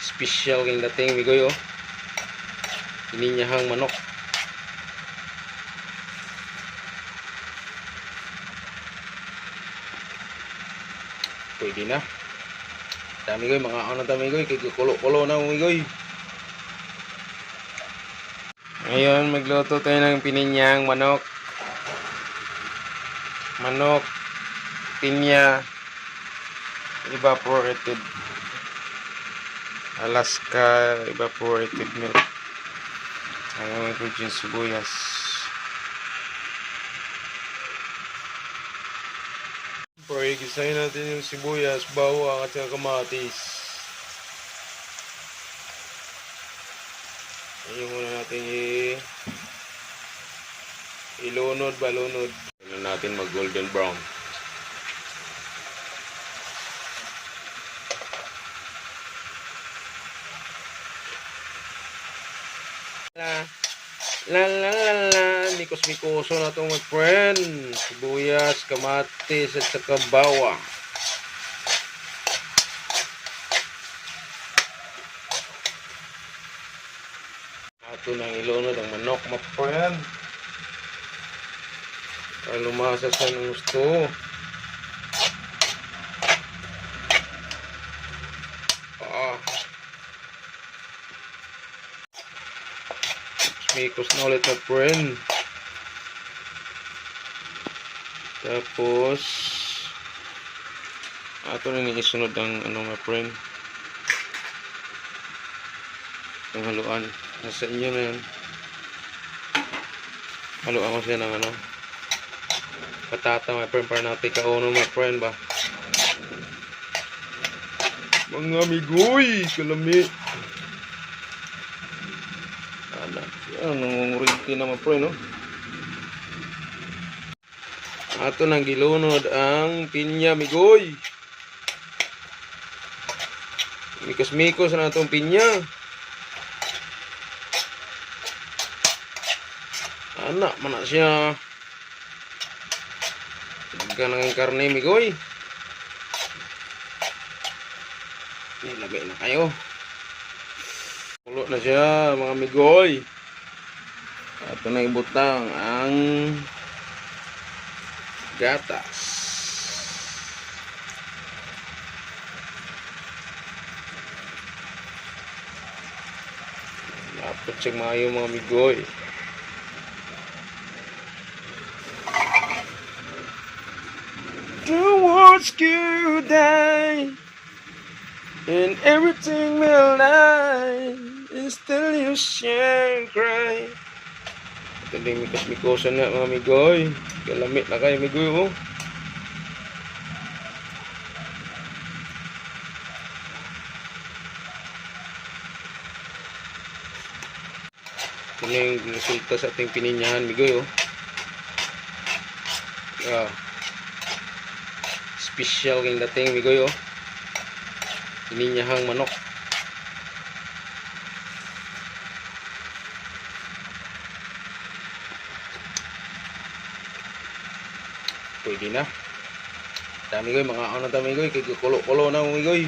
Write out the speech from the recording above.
Special king dating migoy oh. Ininyahang manok. Pwede na. Dami goy, mga ano dami goy, kay kulo-kulo na migoy. Ngayon magluto tayo ng pininyang manok. Manok, pinya, evaporated Alaska evaporated milk. Ang ingredients sibuyas. Gisahin natin yung sibuyas, bawang at saka kamatis. Ayun muna natin ilunod, balunod. Ayun natin mag golden brown. Mikos-mikoso na itong mag-friend. Sibuyas, kamatis at saka bawang. Ato nang ilunod ang manok, mag-friend. Para lumasas ng gusto. Mikos na ulit na friend. Tapos ato na isunod ang ano mga friend, ang haluan. Nasa inyo na yan. Haluan ko siya ng ano, patata mga friend, para natin kauno mga friend ba. Mga migoy, kalami. Nangungurinti na mga friend, no? Ato nang gilunod ang pinya, migoy. Mikos-mikos na itong pinya. Anak, mana siya. Ganang karne, migoy. Nilagay na kayo. Pulo na siya, mga migoy. Ato na ibutang ang gatas. Dapat siyang maayo mga migoy. The world's good day and everything will lie and still you share and cry. Ito din mikos-mikosan na mga migoy. Kalamit na kayo migoy oh. Ito na yung resulta sa ating pininyahan migoy oh. Special king dating migoy oh. Pininyahang manok. Pwede na. Dami goy, mga ano dami goy, kay kulo-kulo na migoy.